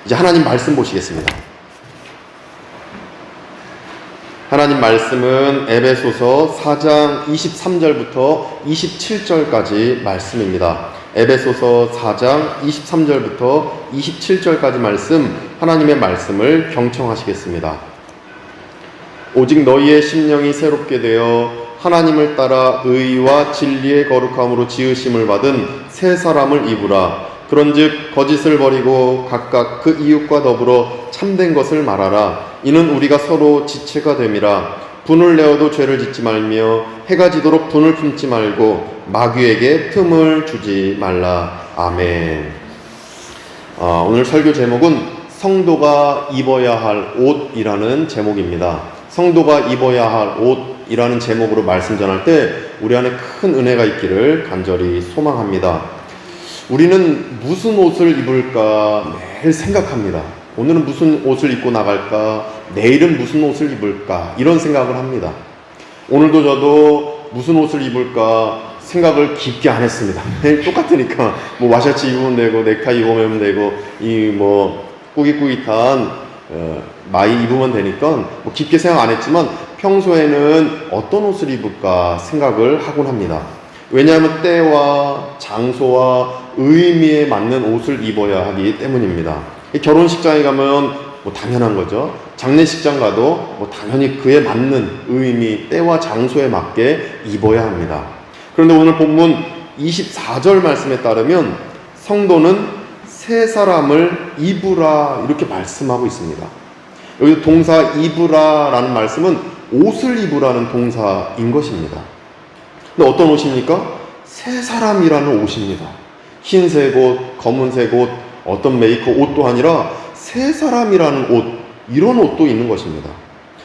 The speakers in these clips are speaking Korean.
이제 하나님 말씀 보시겠습니다. 하나님 말씀은 에베소서 4장 23절부터 27절까지 말씀입니다. 에베소서 4장 23절부터 27절까지 말씀, 하나님의 말씀을 경청하시겠습니다. 오직 너희의 심령이 새롭게 되어 하나님을 따라 의와 진리의 거룩함으로 지으심을 받은 새 사람을 입으라. 그런즉 거짓을 버리고 각각 그 이웃과 더불어 참된 것을 말하라. 이는 우리가 서로 지체가 됨이라. 분을 내어도 죄를 짓지 말며 해가 지도록 분을 품지 말고 마귀에게 틈을 주지 말라. 아멘. 오늘 설교 제목은 성도가 입어야 할 옷이라는 제목입니다. 성도가 입어야 할 옷이라는 제목으로 말씀 전할 때 우리 안에 큰 은혜가 있기를 간절히 소망합니다. 우리는 무슨 옷을 입을까 매일 생각합니다. 오늘은 무슨 옷을 입고 나갈까? 내일은 무슨 옷을 입을까? 이런 생각을 합니다. 오늘도 저도 무슨 옷을 입을까 생각을 깊게 안 했습니다. 매일 똑같으니까 뭐 와셔츠 입으면 되고 넥타이 입으면 되고 이 뭐 꾸깃꾸깃한 마이 입으면 되니까 뭐 깊게 생각 안 했지만 평소에는 어떤 옷을 입을까 생각을 하곤 합니다. 왜냐하면 때와 장소와 의미에 맞는 옷을 입어야 하기 때문입니다. 결혼식장에 가면 뭐 당연한 거죠. 장례식장 가도 뭐 당연히 그에 맞는 의미, 때와 장소에 맞게 입어야 합니다. 그런데 오늘 본문 24절 말씀에 따르면 성도는 새 사람을 입으라 이렇게 말씀하고 있습니다. 여기 동사 입으라라는 말씀은 옷을 입으라는 동사인 것입니다. 근데 어떤 옷입니까? 새 사람이라는 옷입니다. 흰색 옷, 검은색 옷, 어떤 메이커 옷도 아니라 새 사람이라는 옷, 이런 옷도 있는 것입니다.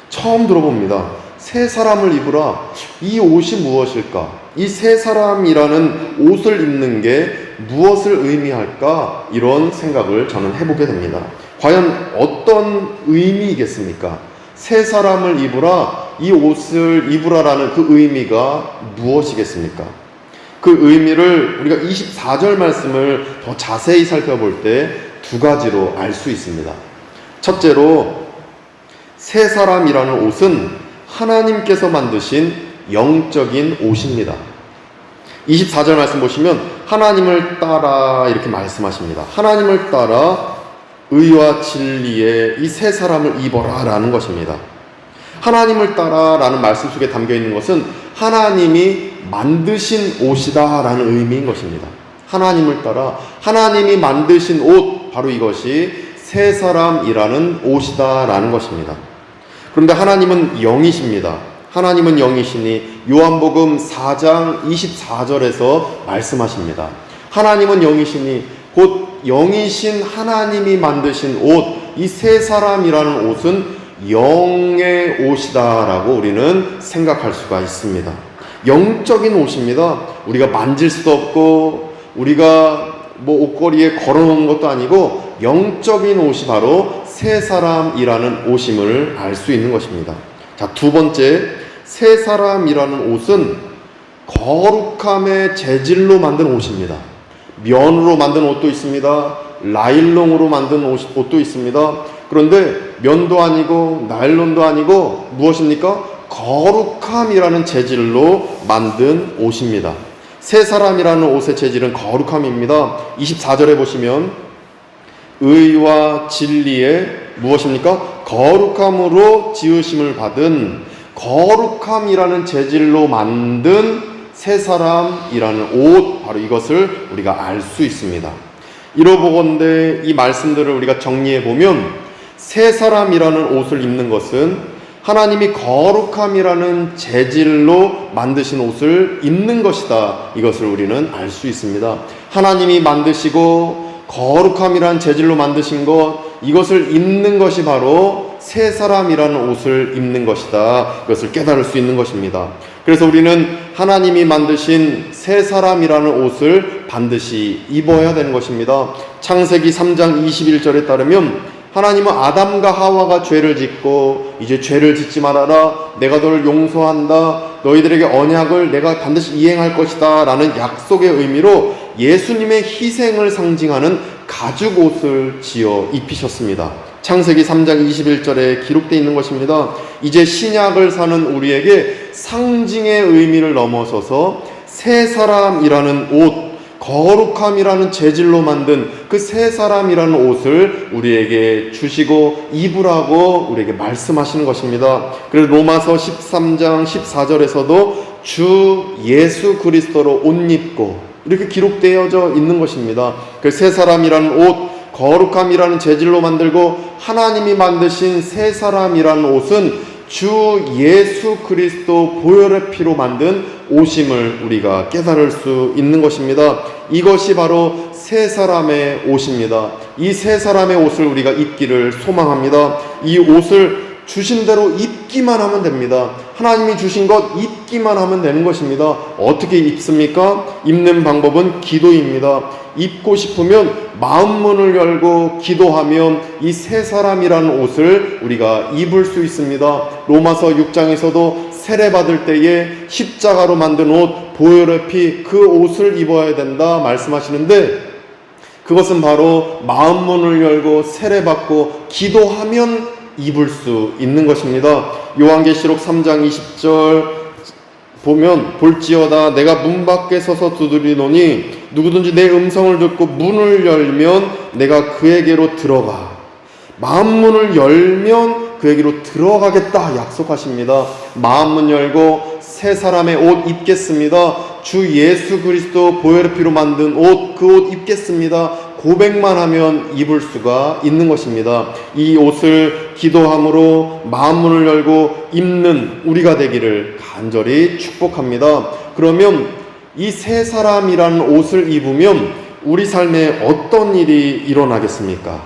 처음 들어봅니다. 새 사람을 입으라. 이 옷이 무엇일까? 이 새 사람이라는 옷을 입는 게 무엇을 의미할까? 이런 생각을 저는 해보게 됩니다. 과연 어떤 의미이겠습니까? 새 사람을 입으라, 이 옷을 입으라라는 그 의미가 무엇이겠습니까? 그 의미를 우리가 24절 말씀을 더 자세히 살펴볼 때 두 가지로 알 수 있습니다. 첫째로 새 사람이라는 옷은 하나님께서 만드신 영적인 옷입니다. 24절 말씀 보시면 하나님을 따라 이렇게 말씀하십니다. 하나님을 따라 의와 진리의 이 새 사람을 입어라 라는 것입니다. 하나님을 따라 라는 말씀 속에 담겨 있는 것은 하나님이 만드신 옷이다 라는 의미인 것입니다. 하나님을 따라 하나님이 만드신 옷, 바로 이것이 새 사람이라는 옷이다 라는 것입니다. 그런데 하나님은 영이십니다. 하나님은 영이시니 요한복음 4장 24절에서 말씀하십니다. 하나님은 영이시니 곧 영이신 하나님이 만드신 옷, 이 새 사람이라는 옷은 영의 옷이다 라고 우리는 생각할 수가 있습니다. 영적인 옷입니다. 우리가 만질 수도 없고 우리가 뭐 옷걸이에 걸어놓은 것도 아니고 영적인 옷이 바로 새 사람이라는 옷임을 알 수 있는 것입니다. 자, 두 번째, 새 사람이라는 옷은 거룩함의 재질로 만든 옷입니다. 면으로 만든 옷도 있습니다. 나일론으로 만든 옷도 있습니다. 그런데 면도 아니고 나일론도 아니고 무엇입니까? 거룩함이라는 재질로 만든 옷입니다. 새 사람이라는 옷의 재질은 거룩함입니다. 24절에 보시면 의와 진리의 무엇입니까? 거룩함으로 지으심을 받은 거룩함이라는 재질로 만든 새 사람이라는 옷, 바로 이것을 우리가 알 수 있습니다. 이러보건대 이 말씀들을 우리가 정리해 보면 새 사람이라는 옷을 입는 것은 하나님이 거룩함이라는 재질로 만드신 옷을 입는 것이다. 이것을 우리는 알 수 있습니다. 하나님이 만드시고 거룩함이라는 재질로 만드신 것, 이것을 입는 것이 바로 새 사람이라는 옷을 입는 것이다. 이것을 깨달을 수 있는 것입니다. 그래서 우리는 하나님이 만드신 새 사람이라는 옷을 반드시 입어야 되는 것입니다. 창세기 3장 21절에 따르면 하나님은 아담과 하와가 죄를 짓고 이제 죄를 짓지 말아라, 내가 너를 용서한다, 너희들에게 언약을 내가 반드시 이행할 것이다 라는 약속의 의미로 예수님의 희생을 상징하는 가죽 옷을 지어 입히셨습니다. 창세기 3장 21절에 기록되어 있는 것입니다. 이제 신약을 사는 우리에게 상징의 의미를 넘어서서 새 사람이라는 옷, 거룩함이라는 재질로 만든 그 새 사람이라는 옷을 우리에게 주시고 입으라고 우리에게 말씀하시는 것입니다. 그래서 로마서 13장 14절에서도 주 예수 그리스도로 옷 입고 이렇게 기록되어져 있는 것입니다. 그 새 사람이라는 옷, 거룩함이라는 재질로 만들고 하나님이 만드신 새 사람이라는 옷은 주 예수 그리스도 보혈의 피로 만든 옷임을 우리가 깨달을 수 있는 것입니다. 이것이 바로 새 사람의 옷입니다. 이 새 사람의 옷을 우리가 입기를 소망합니다. 이 옷을 주신 대로 입기만 하면 됩니다. 하나님이 주신 것 입기만 하면 되는 것입니다. 어떻게 입습니까? 입는 방법은 기도입니다. 입고 싶으면 마음 문을 열고 기도하면 이 새 사람이라는 옷을 우리가 입을 수 있습니다. 로마서 6장에서도 세례 받을 때에 십자가로 만든 옷, 보혈의 피, 그 옷을 입어야 된다 말씀하시는데, 그것은 바로 마음 문을 열고 세례 받고 기도하면 입을 수 있는 것입니다. 요한계시록 3장 20절 보면 볼지어다 내가 문 밖에 서서 두드리노니 누구든지 내 음성을 듣고 문을 열면 내가 그에게로 들어가. 마음문을 열면 그에게로 들어가겠다 약속하십니다. 마음문 열고 새 사람의 옷 입겠습니다. 주 예수 그리스도 보혈의 피로 만든 옷, 그 옷 입겠습니다. 고백만 하면 입을 수가 있는 것입니다. 이 옷을 기도함으로 마음문을 열고 입는 우리가 되기를 간절히 축복합니다. 그러면 이 새 사람이라는 옷을 입으면 우리 삶에 어떤 일이 일어나겠습니까?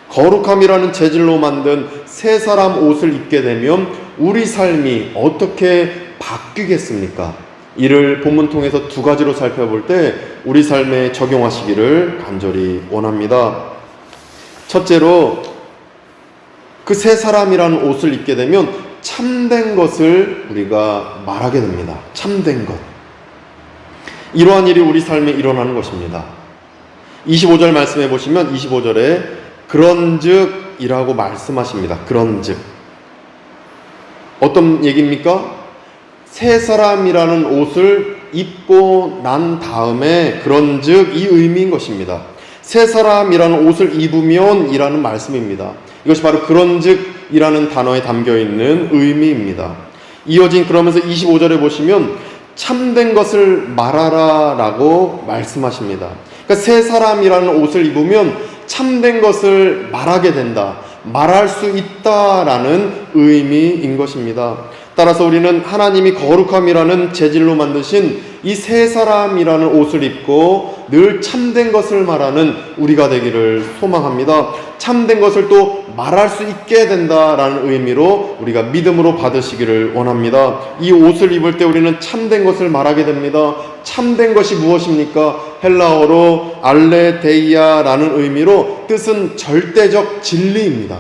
거룩함이라는 재질로 만든 새 사람 옷을 입게 되면 우리 삶이 어떻게 바뀌겠습니까? 이를 본문 통해서 두 가지로 살펴볼 때 우리 삶에 적용하시기를 간절히 원합니다. 첫째로 그 새 사람이라는 옷을 입게 되면 참된 것을 우리가 말하게 됩니다. 참된 것. 이러한 일이 우리 삶에 일어나는 것입니다. 25절 말씀해 보시면 25절에 그런즉 이라고 말씀하십니다. 그런즉 어떤 얘기입니까? 새 사람이라는 옷을 입고 난 다음에 그런즉 이 의미인 것입니다. 새 사람이라는 옷을 입으면 이라는 말씀입니다. 이것이 바로 그런즉 이라는 단어에 담겨있는 의미입니다. 이어진 그러면서 25절에 보시면 참된 것을 말하라 라고 말씀하십니다. 그러니까 새 사람이라는 옷을 입으면 참된 것을 말하게 된다, 말할 수 있다라는 의미인 것입니다. 따라서 우리는 하나님이 거룩함이라는 재질로 만드신 이 새 사람이라는 옷을 입고 늘 참된 것을 말하는 우리가 되기를 소망합니다. 참된 것을 또 말할 수 있게 된다라는 의미로 우리가 믿음으로 받으시기를 원합니다. 이 옷을 입을 때 우리는 참된 것을 말하게 됩니다. 참된 것이 무엇입니까? 헬라어로 알레데이아라는 의미로 뜻은 절대적 진리입니다.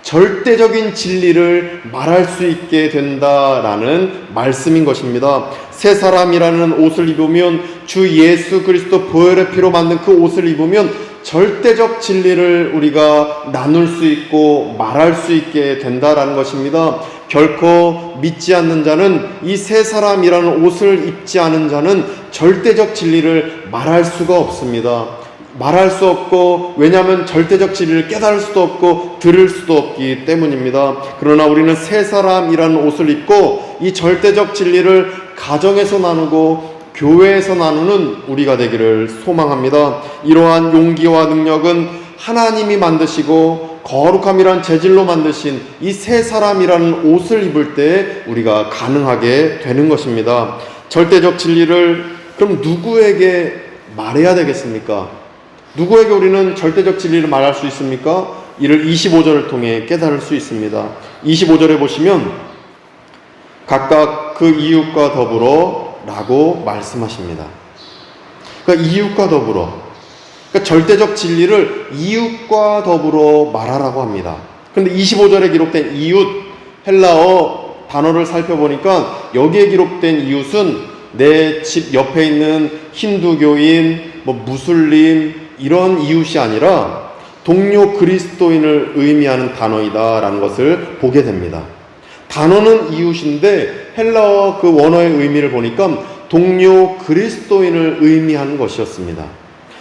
절대적인 진리를 말할 수 있게 된다라는 말씀인 것입니다. 새 사람이라는 옷을 입으면 주 예수 그리스도 보혈의 피로 만든 그 옷을 입으면 절대적 진리를 우리가 나눌 수 있고 말할 수 있게 된다라는 것입니다. 결코 믿지 않는 자는, 이 새 사람이라는 옷을 입지 않은 자는 절대적 진리를 말할 수가 없습니다. 말할 수 없고, 왜냐하면 절대적 진리를 깨달을 수도 없고 들을 수도 없기 때문입니다. 그러나 우리는 새 사람이라는 옷을 입고 이 절대적 진리를 가정에서 나누고 교회에서 나누는 우리가 되기를 소망합니다. 이러한 용기와 능력은 하나님이 만드시고 거룩함이란 재질로 만드신 이 새 사람이라는 옷을 입을 때 우리가 가능하게 되는 것입니다. 절대적 진리를 그럼 누구에게 말해야 되겠습니까? 누구에게 우리는 절대적 진리를 말할 수 있습니까? 이를 25절을 통해 깨달을 수 있습니다. 25절에 보시면 각각 그 이웃과 더불어 라고 말씀하십니다. 그러니까 이웃과 더불어, 그러니까 절대적 진리를 이웃과 더불어 말하라고 합니다. 그런데 25절에 기록된 이웃, 헬라어 단어를 살펴보니까 여기에 기록된 이웃은 내 집 옆에 있는 힌두교인, 무슬림, 이런 이웃이 아니라 동료 그리스도인을 의미하는 단어이다라는 것을 보게 됩니다. 단어는 이웃인데 헬라어 그 원어의 의미를 보니까 동료 그리스도인을 의미하는 것이었습니다.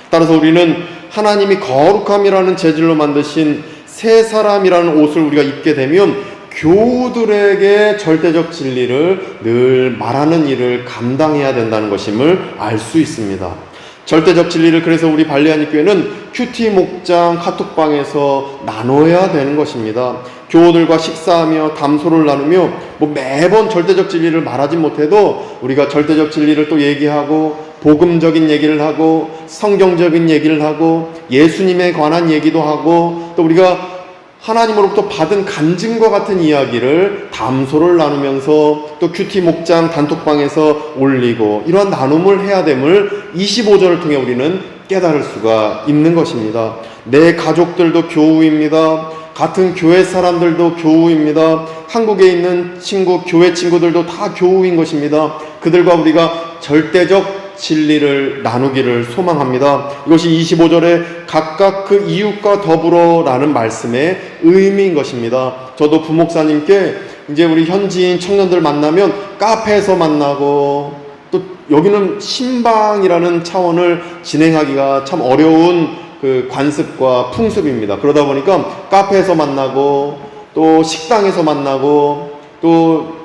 따라서 우리는 하나님이 거룩함이라는 재질로 만드신 새 사람이라는 옷을 우리가 입게 되면 교우들에게 절대적 진리를 늘 말하는 일을 감당해야 된다는 것임을 알 수 있습니다. 절대적 진리를 그래서 우리 발리아니 교회는 큐티 목장 카톡방에서 나눠야 되는 것입니다. 교우들과 식사하며 담소를 나누며 매번 절대적 진리를 말하지 못해도 우리가 절대적 진리를 또 얘기하고 복음적인 얘기를 하고 성경적인 얘기를 하고 예수님에 관한 얘기도 하고 또 우리가 하나님으로부터 받은 간증과 같은 이야기를 담소를 나누면서 또 큐티 목장 단톡방에서 올리고 이러한 나눔을 해야 됨을 25절을 통해 우리는 깨달을 수가 있는 것입니다. 내 가족들도 교우입니다. 같은 교회 사람들도 교우입니다. 한국에 있는 교회 친구들도 다 교우인 것입니다. 그들과 우리가 절대적 진리를 나누기를 소망합니다. 이것이 25절에 각각 그 이웃과 더불어 라는 말씀의 의미인 것입니다. 저도 부목사님께 이제 우리 현지인 청년들 만나면 카페에서 만나고 또 여기는 신방이라는 차원을 진행하기가 참 어려운 그 관습과 풍습입니다. 그러다 보니까 카페에서 만나고 또 식당에서 만나고 또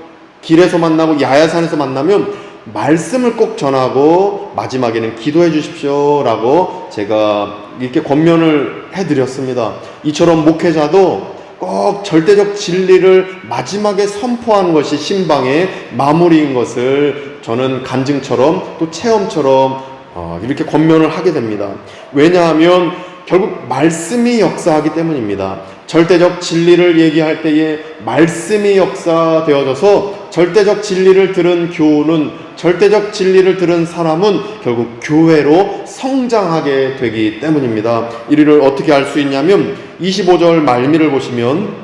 길에서 만나고 야야산에서 만나면 말씀을 꼭 전하고 마지막에는 기도해 주십시오 라고 제가 이렇게 권면을 해드렸습니다. 이처럼 목회자도 꼭 절대적 진리를 마지막에 선포하는 것이 신방의 마무리인 것을 저는 간증처럼 또 체험처럼 이렇게 권면을 하게 됩니다. 왜냐하면 결국 말씀이 역사하기 때문입니다. 절대적 진리를 얘기할 때에 말씀이 역사되어져서 절대적 진리를 들은 교우는 절대적 진리를 들은 사람은 결국 교회로 성장하게 되기 때문입니다. 이를 어떻게 알 수 있냐면 25절 말미를 보시면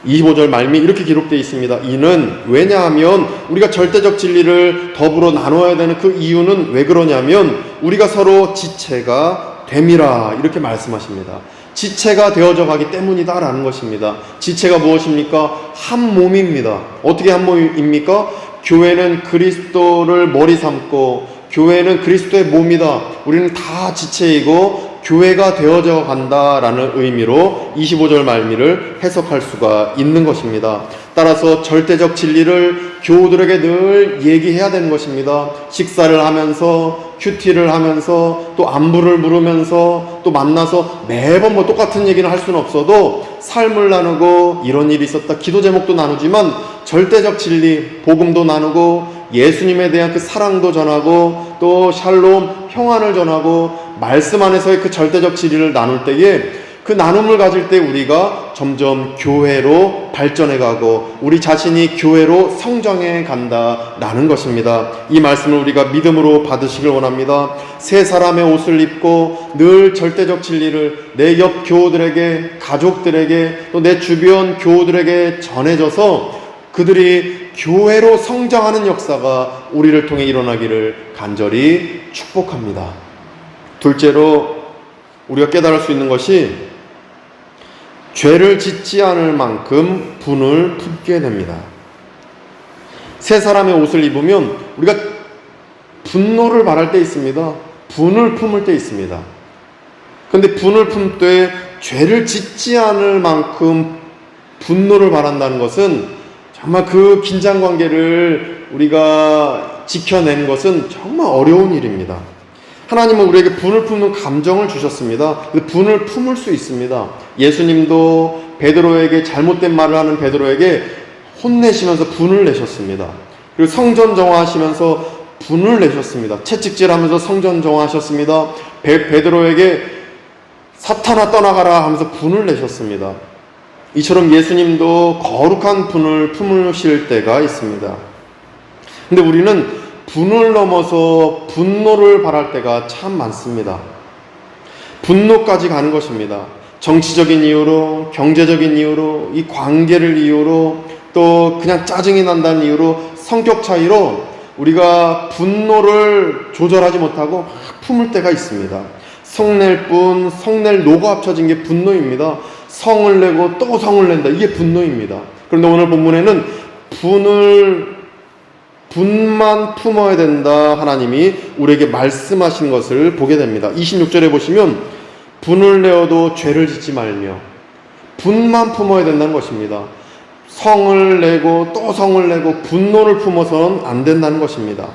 25절 말미 이렇게 기록되어 있습니다. 이는 왜냐하면 우리가 절대적 진리를 더불어 나눠야 되는 그 이유는 왜 그러냐면 우리가 서로 지체가 됨이라 이렇게 말씀하십니다. 지체가 되어져 가기 때문이다 라는 것입니다. 지체가 무엇입니까? 한 몸입니다. 어떻게 한 몸입니까? 교회는 그리스도를 머리 삼고 교회는 그리스도의 몸이다. 우리는 다 지체이고 교회가 되어져 간다라는 의미로 25절 말미를 해석할 수가 있는 것입니다. 따라서 절대적 진리를 교우들에게 늘 얘기해야 되는 것입니다. 식사를 하면서 큐티를 하면서 또 안부를 물으면서 또 만나서 매번 똑같은 얘기는 할 수는 없어도 삶을 나누고 이런 일이 있었다 기도 제목도 나누지만 절대적 진리 복음도 나누고 예수님에 대한 그 사랑도 전하고 또 샬롬 평안을 전하고 말씀 안에서의 그 절대적 진리를 나눌 때에 그 나눔을 가질 때 우리가 점점 교회로 발전해 가고 우리 자신이 교회로 성장해 간다라는 것입니다. 이 말씀을 우리가 믿음으로 받으시길 원합니다. 새 사람의 옷을 입고 늘 절대적 진리를 내 옆 교우들에게 가족들에게 또 내 주변 교우들에게 전해져서 그들이 교회로 성장하는 역사가 우리를 통해 일어나기를 간절히 축복합니다. 둘째로 우리가 깨달을 수 있는 것이 죄를 짓지 않을 만큼 분을 품게 됩니다. 새 사람의 옷을 입으면 우리가 분노를 바랄 때 있습니다. 분을 품을 때 있습니다. 그런데 분을 품을 때 죄를 짓지 않을 만큼 분노를 바란다는 것은 정말 그 긴장관계를 우리가 지켜내는 것은 정말 어려운 일입니다. 하나님은 우리에게 분을 품는 감정을 주셨습니다. 그 분을 품을 수 있습니다. 예수님도 베드로에게 잘못된 말을 하는 베드로에게 혼내시면서 분을 내셨습니다. 그리고 성전 정화하시면서 분을 내셨습니다. 채찍질하면서 성전 정화하셨습니다. 베드로에게 사탄아 떠나가라 하면서 분을 내셨습니다. 이처럼 예수님도 거룩한 분을 품으실 때가 있습니다. 근데 우리는 분을 넘어서 분노를 바랄 때가 참 많습니다. 분노까지 가는 것입니다. 정치적인 이유로, 경제적인 이유로, 이 관계를 이유로, 또 그냥 짜증이 난다는 이유로, 성격 차이로 우리가 분노를 조절하지 못하고 막 품을 때가 있습니다. 성낼 뿐, 성낼 노가 합쳐진 게 분노입니다. 성을 내고 또 성을 낸다. 이게 분노입니다. 그런데 오늘 본문에는 분만 품어야 된다. 하나님이 우리에게 말씀하신 것을 보게 됩니다. 26절에 보시면 분을 내어도 죄를 짓지 말며 분만 품어야 된다는 것입니다. 성을 내고 또 성을 내고 분노를 품어서는 안 된다는 것입니다.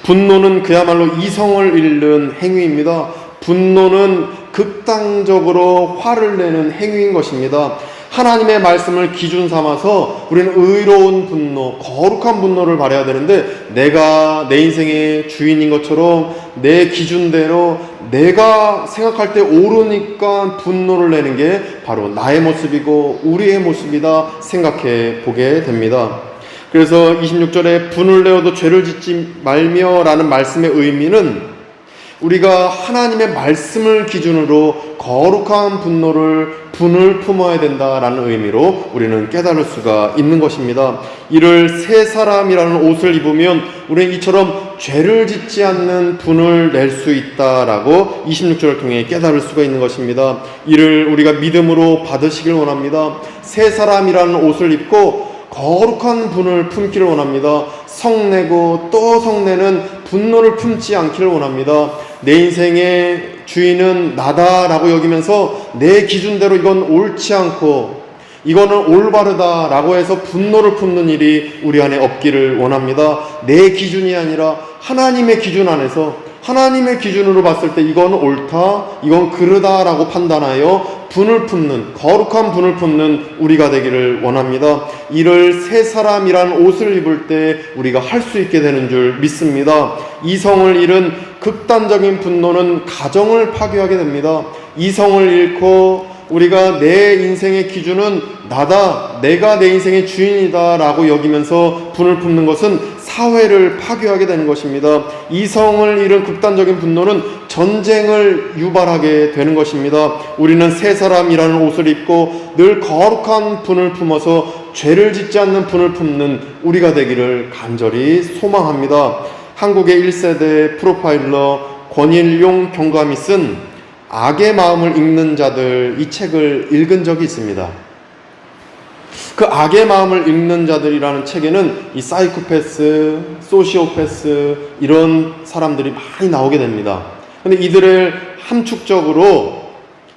분노는 그야말로 이성을 잃는 행위입니다. 분노는 극단적으로 화를 내는 행위인 것입니다. 하나님의 말씀을 기준 삼아서 우리는 의로운 분노, 거룩한 분노를 발해야 되는데, 내가 내 인생의 주인인 것처럼 내 기준대로 내가 생각할 때 옳으니까 분노를 내는 게 바로 나의 모습이고 우리의 모습이다 생각해 보게 됩니다. 그래서 26절에 분을 내어도 죄를 짓지 말며 라는 말씀의 의미는 우리가 하나님의 말씀을 기준으로 거룩한 분을 품어야 된다라는 의미로 우리는 깨달을 수가 있는 것입니다. 이를 새 사람이라는 옷을 입으면 우리는 이처럼 죄를 짓지 않는 분을 낼 수 있다라고 26절을 통해 깨달을 수가 있는 것입니다. 이를 우리가 믿음으로 받으시길 원합니다. 새 사람이라는 옷을 입고 거룩한 분을 품기를 원합니다. 성내고 또 성내는 분노를 품지 않기를 원합니다. 내 인생의 주인은 나다라고 여기면서 내 기준대로 이건 옳지 않고 이거는 올바르다라고 해서 분노를 품는 일이 우리 안에 없기를 원합니다. 내 기준이 아니라 하나님의 기준 안에서 하나님의 기준으로 봤을 때 이건 옳다, 이건 그르다라고 판단하여 분을 품는, 거룩한 분을 품는 우리가 되기를 원합니다. 이를 새 사람이란 옷을 입을 때 우리가 할 수 있게 되는 줄 믿습니다. 이성을 잃은 극단적인 분노는 가정을 파괴하게 됩니다. 이성을 잃고 우리가 내 인생의 기준은 나다, 내가 내 인생의 주인이다 라고 여기면서 분을 품는 것은 사회를 파괴하게 되는 것입니다. 이성을 잃은 극단적인 분노는 전쟁을 유발하게 되는 것입니다. 우리는 새 사람이라는 옷을 입고 늘 거룩한 분을 품어서 죄를 짓지 않는 분을 품는 우리가 되기를 간절히 소망합니다. 한국의 1세대 프로파일러 권일용 경감이 쓴 악의 마음을 읽는 자들, 이 책을 읽은 적이 있습니다. 그 악의 마음을 읽는 자들이라는 책에는 이 사이코패스, 소시오패스 이런 사람들이 많이 나오게 됩니다. 근데 이들을 함축적으로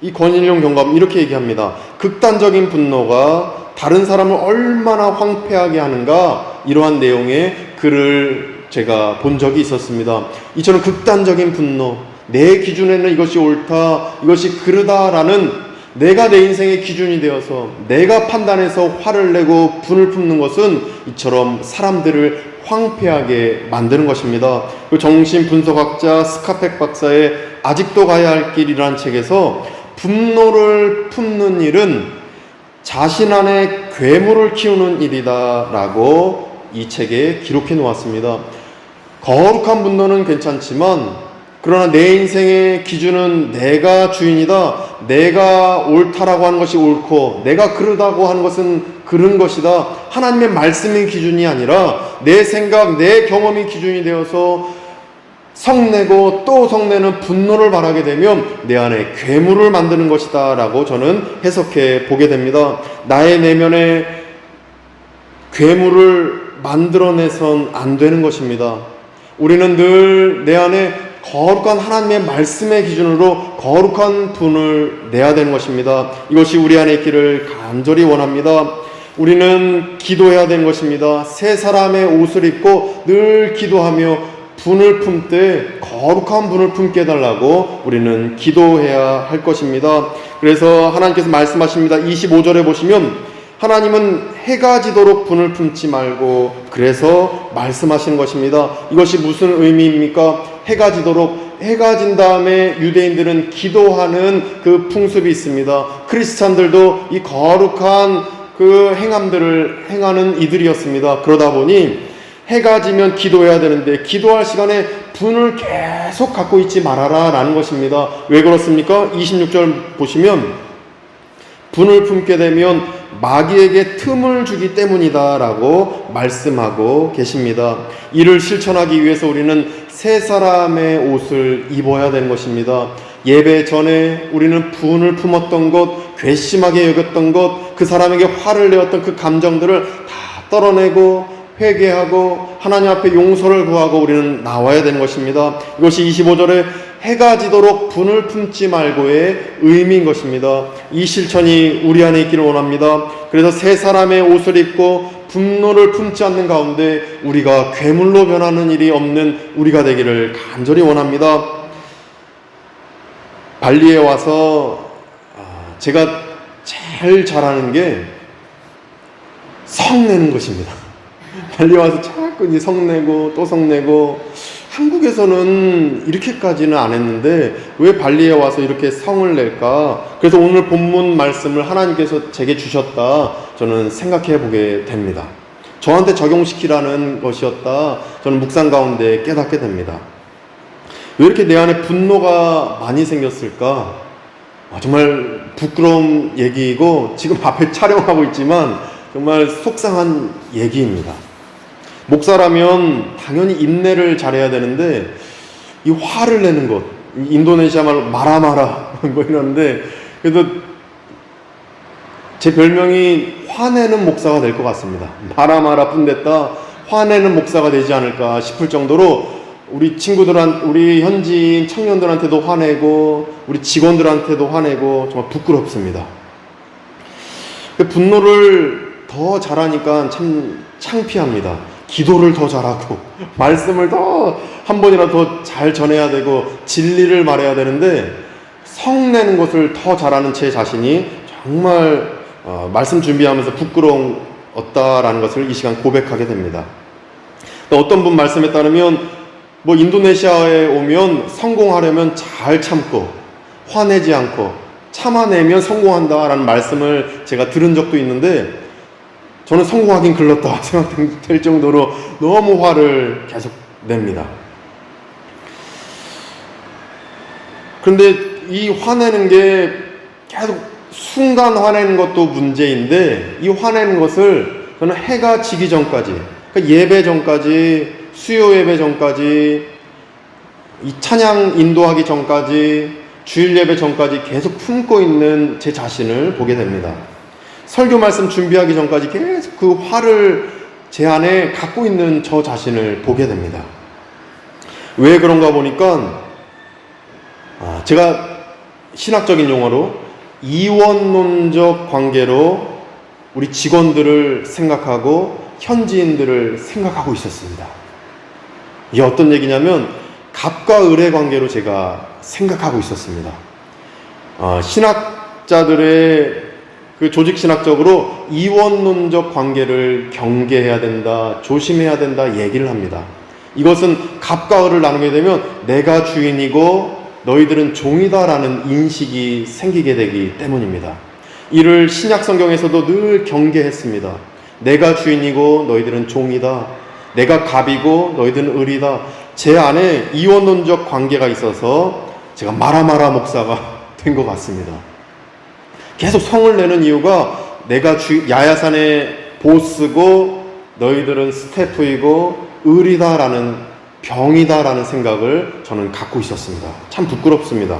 이 권일용 경감은 이렇게 얘기합니다. 극단적인 분노가 다른 사람을 얼마나 황폐하게 하는가, 이러한 내용의 글을 제가 본 적이 있었습니다. 이처럼 극단적인 분노, 내 기준에는 이것이 옳다, 이것이 그르다라는 내가 내 인생의 기준이 되어서 내가 판단해서 화를 내고 분을 품는 것은 이처럼 사람들을 황폐하게 만드는 것입니다. 그 정신분석학자 스카펙 박사의 아직도 가야 할 길이라는 책에서 분노를 품는 일은 자신 안에 괴물을 키우는 일이다 라고 이 책에 기록해 놓았습니다. 거룩한 분노는 괜찮지만 그러나 내 인생의 기준은 내가 주인이다, 내가 옳다라고 하는 것이 옳고 내가 그르다고 하는 것은 그른 것이다, 하나님의 말씀의 기준이 아니라 내 생각, 내 경험이 기준이 되어서 성내고 또 성내는 분노를 발하게 되면 내 안에 괴물을 만드는 것이다 라고 저는 해석해 보게 됩니다. 나의 내면에 괴물을 만들어내선 안 되는 것입니다. 우리는 늘 내 안에 거룩한 하나님의 말씀의 기준으로 거룩한 분을 내야 되는 것입니다. 이것이 우리 안에 있기를 간절히 원합니다. 우리는 기도해야 되는 것입니다. 새 사람의 옷을 입고 늘 기도하며 분을 품되 거룩한 분을 품게 해달라고 우리는 기도해야 할 것입니다. 그래서 하나님께서 말씀하십니다. 25절에 보시면 하나님은 해가 지도록 분을 품지 말고 그래서 말씀하시는 것입니다. 이것이 무슨 의미입니까? 해가 지도록, 해가 진 다음에 유대인들은 기도하는 그 풍습이 있습니다. 크리스찬들도 이 거룩한 그 행함들을 행하는 이들이었습니다. 그러다 보니 해가 지면 기도해야 되는데 기도할 시간에 분을 계속 갖고 있지 말아라 라는 것입니다. 왜 그렇습니까? 26절 보시면 분을 품게 되면 마귀에게 틈을 주기 때문이다라고 말씀하고 계십니다. 이를 실천하기 위해서 우리는 새 사람의 옷을 입어야 되는 것입니다. 예배 전에 우리는 분을 품었던 것, 괘씸하게 여겼던 것, 그 사람에게 화를 내었던 그 감정들을 다 떨어내고 회개하고 하나님 앞에 용서를 구하고 우리는 나와야 되는 것입니다. 이것이 25절에 해가 지도록 분을 품지 말고의 의미인 것입니다. 이 실천이 우리 안에 있기를 원합니다. 그래서 새 사람의 옷을 입고 분노를 품지 않는 가운데 우리가 괴물로 변하는 일이 없는 우리가 되기를 간절히 원합니다. 발리에 와서 제가 제일 잘하는 게 성내는 것입니다. 발리에 와서 자꾸 성내고 또 성내고, 한국에서는 이렇게까지는 안 했는데 왜 발리에 와서 이렇게 성을 낼까? 그래서 오늘 본문 말씀을 하나님께서 제게 주셨다, 저는 생각해 보게 됩니다. 저한테 적용시키라는 것이었다, 저는 묵상 가운데 깨닫게 됩니다. 왜 이렇게 내 안에 분노가 많이 생겼을까? 정말 부끄러운 얘기이고 지금 앞에 촬영하고 있지만 정말 속상한 얘기입니다. 목사라면 당연히 인내를 잘해야 되는데 이 화를 내는 것, 인도네시아 말로 마라마라 뭐 이러는데, 그래도 제 별명이 화내는 목사가 될 것 같습니다. 마라마라 뿐됐다, 화내는 목사가 되지 않을까 싶을 정도로 우리 우리 현지인 청년들한테도 화내고 우리 직원들한테도 화내고 정말 부끄럽습니다. 분노를 더 잘하니까 참 창피합니다. 기도를 더 잘하고 말씀을 더 한 번이라도 더 잘 전해야 되고 진리를 말해야 되는데 성내는 것을 더 잘하는 제 자신이 정말 말씀 준비하면서 부끄러웠다라는 것을 이 시간 고백하게 됩니다. 어떤 분 말씀에 따르면 인도네시아에 오면 성공하려면 잘 참고 화내지 않고 참아내면 성공한다라는 말씀을 제가 들은 적도 있는데, 저는 성공하긴 글렀다 생각될 정도로 너무 화를 계속 냅니다. 그런데 이 화내는 게 계속 순간 화내는 것도 문제인데, 이 화내는 것을 저는 해가 지기 전까지, 그러니까 예배 전까지, 수요 예배 전까지, 이 찬양 인도하기 전까지, 주일 예배 전까지 계속 품고 있는 제 자신을 보게 됩니다. 설교 말씀 준비하기 전까지 계속 그 화를 제 안에 갖고 있는 저 자신을 보게 됩니다. 왜 그런가 보니까 제가 신학적인 용어로 이원론적 관계로 우리 직원들을 생각하고 현지인들을 생각하고 있었습니다. 이게 어떤 얘기냐면 갑과 을의 관계로 제가 생각하고 있었습니다. 신학자들의 그 조직신학적으로 이원론적 관계를 경계해야 된다, 조심해야 된다 얘기를 합니다. 이것은 갑과 을을 나누게 되면 내가 주인이고 너희들은 종이다라는 인식이 생기게 되기 때문입니다. 이를 신약 성경에서도 늘 경계했습니다. 내가 주인이고 너희들은 종이다. 내가 갑이고 너희들은 을이다. 제 안에 이원론적 관계가 있어서 제가 마라마라 목사가 된 것 같습니다. 계속 성을 내는 이유가 내가 야야산의 보스고 너희들은 스태프이고 을이다라는, 병이다라는 생각을 저는 갖고 있었습니다. 참 부끄럽습니다.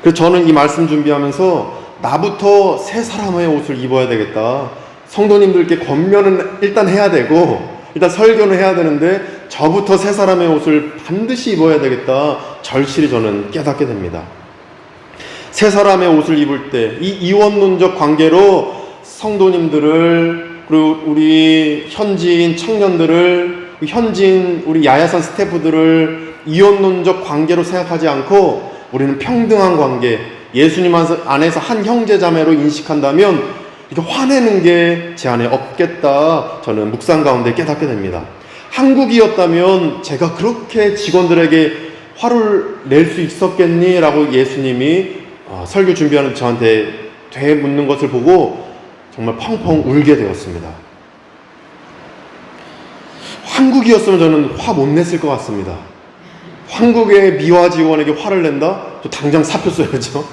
그래서 저는 이 말씀 준비하면서 나부터 새 사람의 옷을 입어야 되겠다. 성도님들께 권면은 일단 해야 되고 일단 설교는 해야 되는데 저부터 새 사람의 옷을 반드시 입어야 되겠다. 절실히 저는 깨닫게 됩니다. 새 사람의 옷을 입을 때 이 이원론적 관계로 성도님들을, 그리고 우리 현지인 청년들을, 현지인 우리 야야산 스태프들을 이원론적 관계로 생각하지 않고 우리는 평등한 관계, 예수님 안에서 한 형제자매로 인식한다면 이렇게 화내는 게 제 안에 없겠다, 저는 묵상 가운데 깨닫게 됩니다. 한국이었다면 제가 그렇게 직원들에게 화를 낼 수 있었겠니? 라고 예수님이 설교 준비하는 저한테 되묻는 것을 보고 정말 펑펑 울게 되었습니다. 한국이었으면 저는 화 못 냈을 것 같습니다. 한국의 미화 직원에게 화를 낸다? 저 당장 사표 써야죠.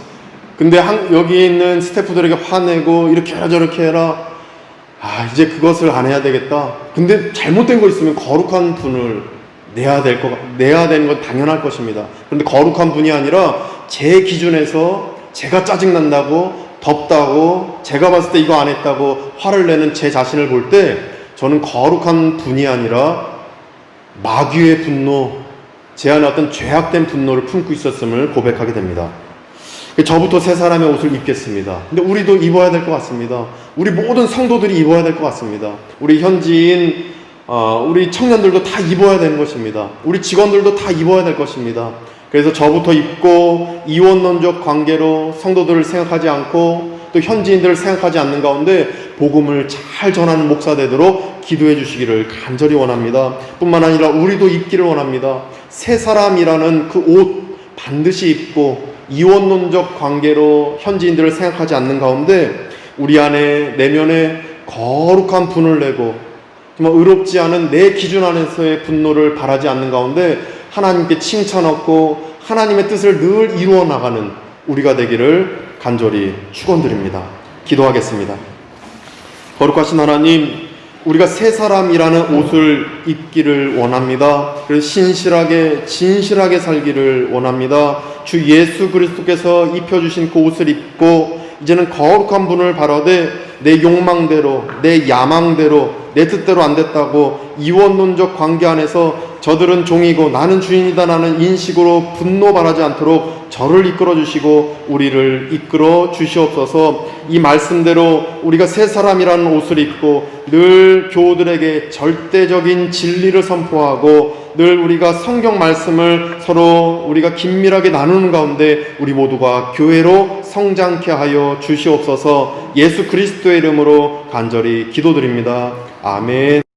근데 여기 있는 스태프들에게 화내고 이렇게 해라 저렇게 해라. 이제 그것을 안 해야 되겠다. 근데 잘못된 거 있으면 거룩한 분을 내야 되는 건 당연할 것입니다. 그런데 거룩한 분이 아니라 제 기준에서 제가 짜증난다고, 덥다고, 제가 봤을 때 이거 안 했다고 화를 내는 제 자신을 볼 때 저는 거룩한 분이 아니라 마귀의 분노, 제 안에 어떤 죄악된 분노를 품고 있었음을 고백하게 됩니다. 저부터 새 사람의 옷을 입겠습니다. 근데 우리도 입어야 될 것 같습니다. 우리 모든 성도들이 입어야 될 것 같습니다. 우리 현지인, 우리 청년들도 다 입어야 되는 것입니다. 우리 직원들도 다 입어야 될 것입니다. 그래서 저부터 입고 이원론적 관계로 성도들을 생각하지 않고 또 현지인들을 생각하지 않는 가운데 복음을 잘 전하는 목사 되도록 기도해 주시기를 간절히 원합니다. 뿐만 아니라 우리도 입기를 원합니다. 새 사람이라는 그 옷 반드시 입고 이원론적 관계로 현지인들을 생각하지 않는 가운데 우리 안에 내면에 거룩한 분을 내고 정말 의롭지 않은 내 기준 안에서의 분노를 바라지 않는 가운데 하나님께 칭찬 얻고 하나님의 뜻을 늘 이루어 나가는 우리가 되기를 간절히 축원드립니다. 기도하겠습니다. 거룩하신 하나님, 우리가 새 사람이라는 옷을 입기를 원합니다. 그래서 신실하게 진실하게 살기를 원합니다. 주 예수 그리스도께서 입혀주신 그 옷을 입고 이제는 거룩한 분을 바라되 내 욕망대로 내 야망대로 내 뜻대로 안 됐다고 이원론적 관계 안에서 저들은 종이고 나는 주인이다 라는 인식으로 분노 바라지 않도록 저를 이끌어 주시고 우리를 이끌어 주시옵소서. 이 말씀대로 우리가 새 사람이라는 옷을 입고 늘 교우들에게 절대적인 진리를 선포하고 늘 우리가 성경 말씀을 서로 우리가 긴밀하게 나누는 가운데 우리 모두가 교회로 성장케 하여 주시옵소서. 예수 그리스도의 이름으로 간절히 기도드립니다. 아멘.